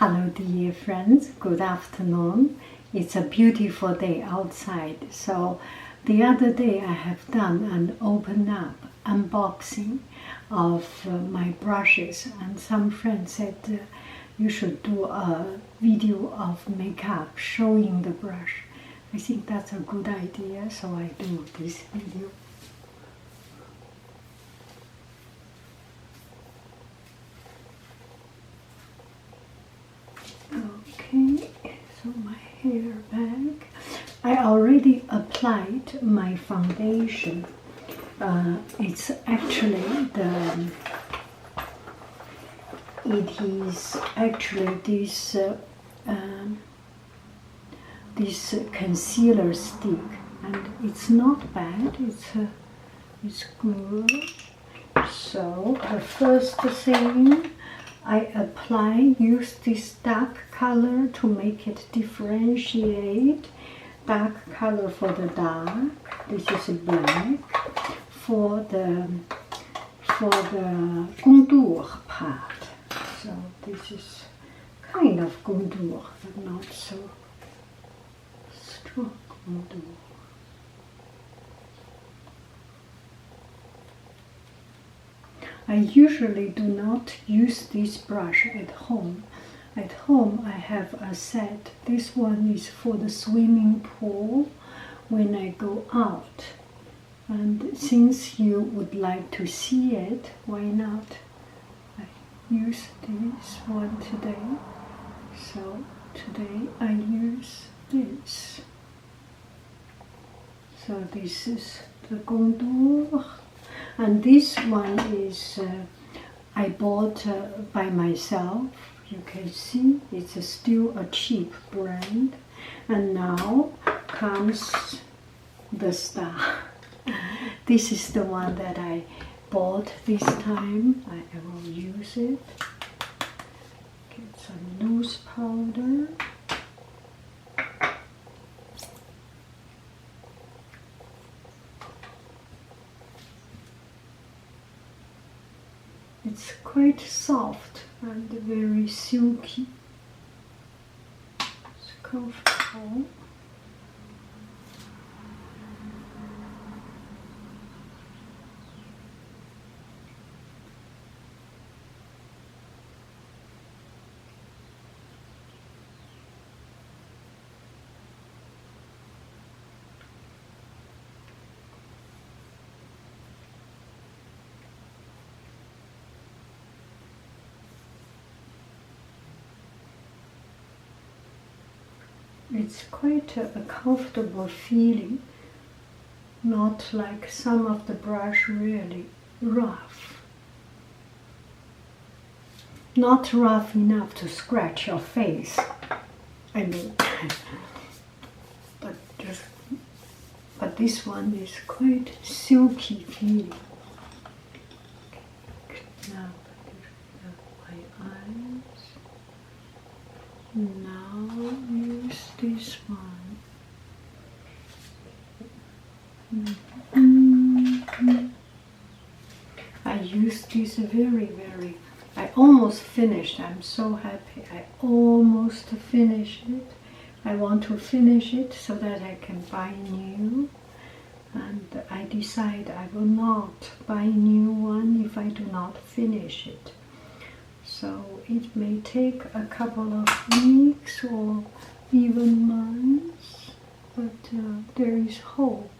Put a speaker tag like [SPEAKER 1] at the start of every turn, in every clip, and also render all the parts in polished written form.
[SPEAKER 1] Hello dear friends, good afternoon. It's a beautiful day outside. So the other day I have done an open up unboxing of my brushes, and some friends said you should do a video of makeup showing the brush. I think that's a good idea, so I do this video. Okay, so my hair back. I already applied my foundation. It's actually this concealer stick, and it's not bad. It's good. So the first thing I use this dark color to make it differentiate. Dark color for the dark. This is black. For the contour part. So this is kind of contour, but not so strong contour. I usually do not use this brush at home. At home I have a set. This one is for the swimming pool when I go out. And since you would like to see it, why not? I use this one today. So today I use this. So this is the contour. And this one is I bought by myself. You can see it's still a cheap brand. And now comes the star. This is the one that I bought this time. I will use it. Get some loose powder. It's quite soft and very silky. It's comfortable. It's quite a comfortable feeling, not like some of the brush really rough. Not rough enough to scratch your face, I mean, but this one is quite silky feeling. Okay, now my eyes. Now use this one. I use this very. I almost finished. I'm so happy. I almost finished it. I want to finish it so that I can buy new. And I decide I will not buy new one if I do not finish it. So it may take a couple of weeks or even months, but there is hope.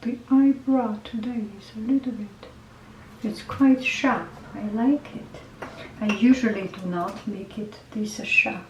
[SPEAKER 1] The eyebrow today is a little bit, it's quite sharp. I like it. I usually do not make it this sharp.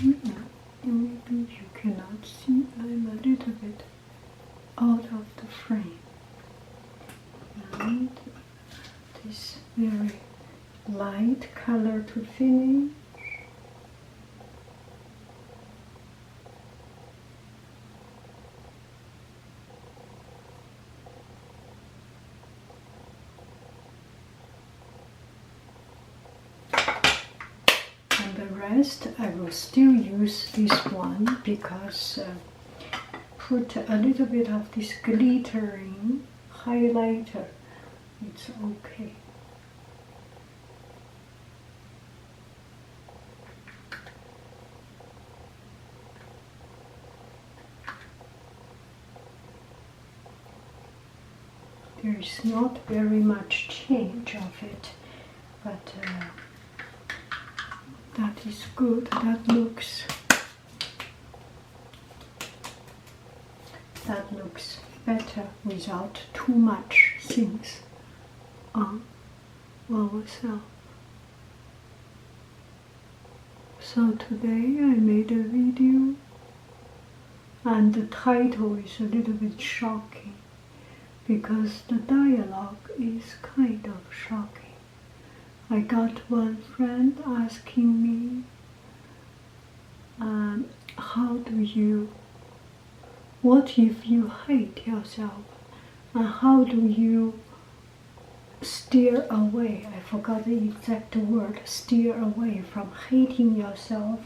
[SPEAKER 1] Maybe you cannot see, I'm a little bit out of the frame. And this very light color to finish. I will still use this one because put a little bit of this glittering highlighter, it's okay. There is not very much change of it, but that is good. That looks better without too much things on ourselves. So today I made a video and the title is a little bit shocking because the dialogue is kind of shocking. I got one friend asking me, what if you hate yourself? And how do you steer away? I forgot the exact word, steer away from hating yourself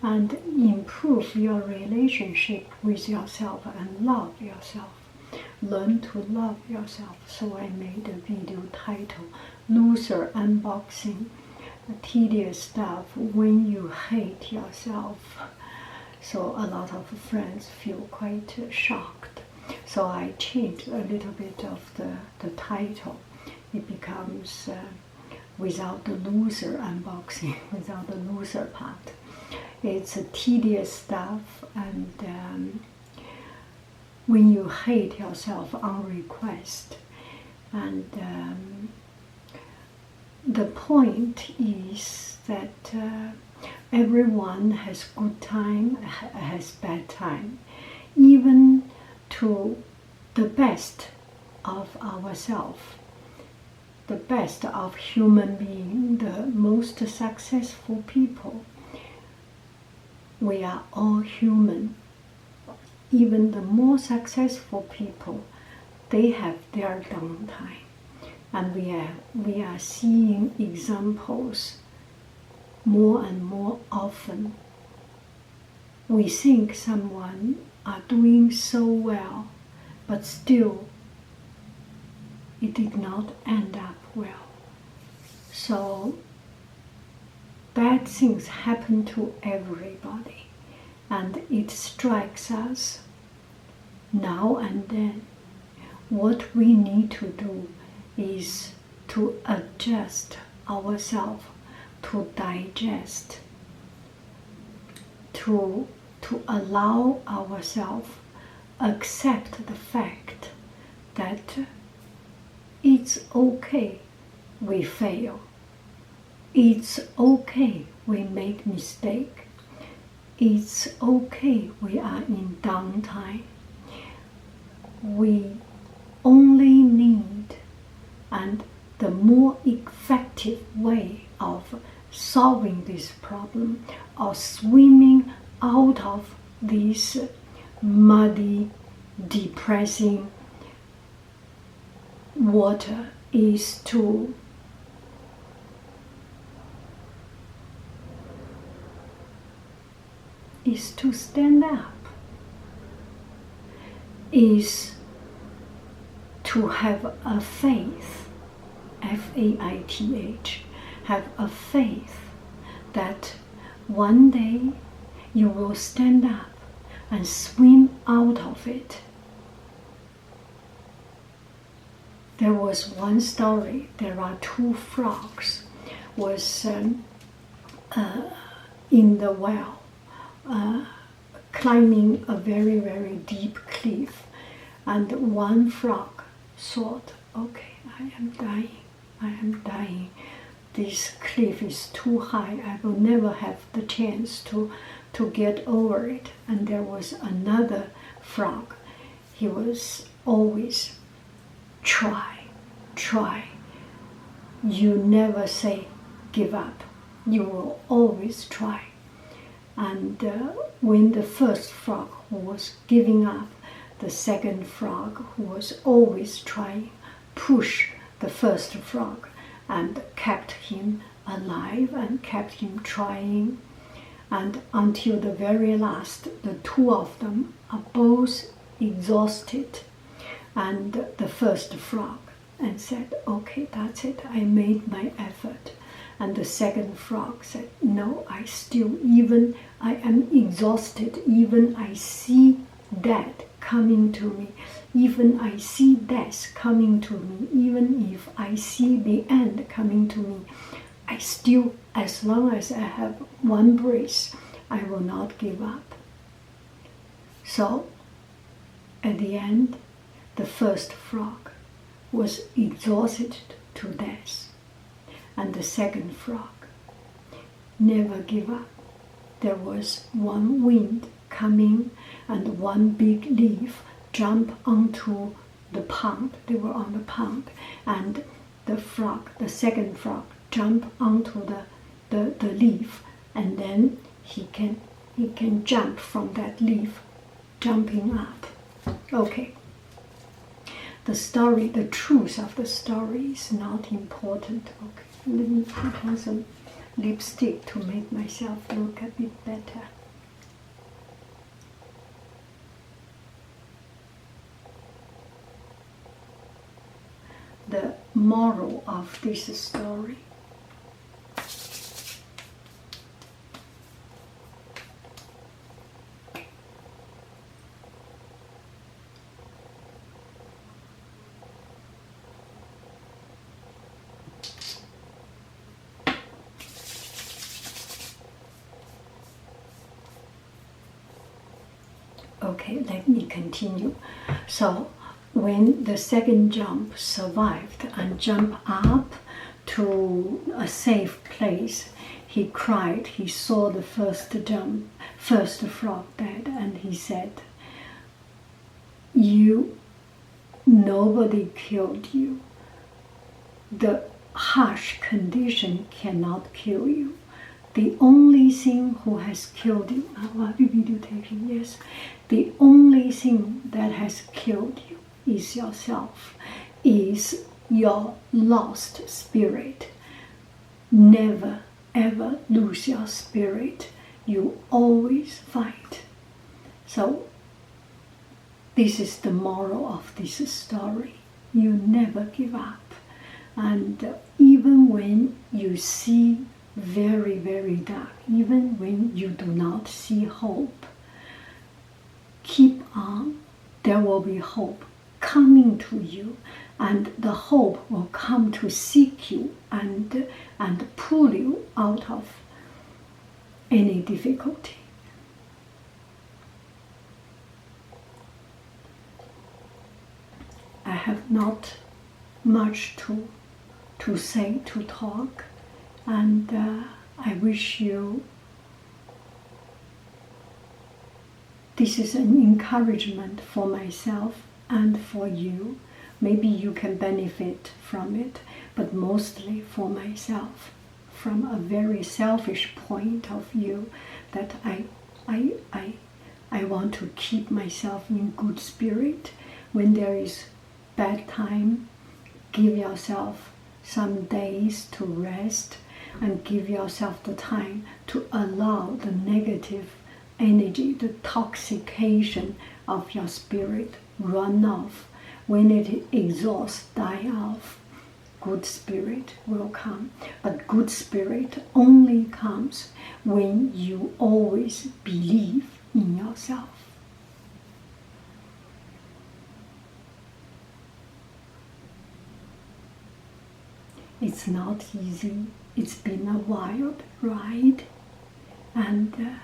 [SPEAKER 1] and improve your relationship with yourself and love yourself. Learn to love yourself. So I made a video titled Loser Unboxing, Tedious Stuff When You Hate Yourself. So a lot of friends feel quite shocked. So I changed a little bit of the title. It becomes without the loser unboxing, without the loser part. It's a tedious stuff and when you hate yourself on request. And the point is that everyone has good time, has bad time. Even to the best of ourselves, the best of human being, the most successful people, we are all human. Even the more successful people, they have their downtime. And we are seeing examples more and more often. We think someone are doing so well, but still it did not end up well. So bad things happen to everybody, and it strikes us now and then. What we need to do is to adjust ourselves, to digest, to allow ourselves accept the fact that it's okay we fail. It's okay we make mistake. It's okay we are in downtime. We only need, and the more effective way of solving this problem, or swimming out of this muddy, depressing water, is to stand up, is to have a faith, F-A-I-T-H, have a faith that one day you will stand up and swim out of it. There was one story, there are two frogs was in the well, climbing a very, very deep cliff, and one frog thought, okay, I am dying, this cliff is too high. I will never have the chance to get over it. And there was another frog. He was always, try. You never say give up. You will always try. And when the first frog who was giving up, the second frog who was always trying, pushed the first frog and kept him alive and kept him trying. And until the very last, the two of them are both exhausted. And the first frog and said, okay, that's it, I made my effort. And the second frog said, no, I am exhausted, even I see death coming to me, even I see death coming to me, even if I see the end coming to me, I still, as long as I have one breath, I will not give up. So, at the end, the first frog was exhausted to death. And the second frog never give up. There was one wind coming and one big leaf jumped onto the pond. They were on the pond. And the second frog jumped onto the leaf, and then he can jump from that leaf, jumping up. Okay. The truth of the story is not important. Okay. Let me put on some lipstick to make myself look a bit better. The moral of this story. Okay, let me continue. So, when the second jump survived and jumped up to a safe place, he cried. He saw the first frog dead, and he said, nobody killed you. The harsh condition cannot kill you. The only thing who has killed you, yes, the only thing that has killed you is yourself, is your lost spirit. Never ever lose your spirit. You always fight. So this is the moral of this story. You never give up. And even when you see very, very dark, even when you do not see hope, keep on. There will be hope coming to you, and the hope will come to seek you and pull you out of any difficulty. I have not much to say, to talk, and I wish you, this is an encouragement for myself and for you. Maybe you can benefit from it, but mostly for myself, from a very selfish point of view, that I want to keep myself in good spirit. When there is bad time, give yourself some days to rest, and give yourself the time to allow the negative energy, the toxication of your spirit run off. When it exhausts, die off, good spirit will come. But good spirit only comes when you always believe in yourself. It's not easy. It's been a wild ride, and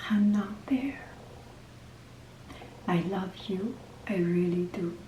[SPEAKER 1] hang on there. I love you. I really do.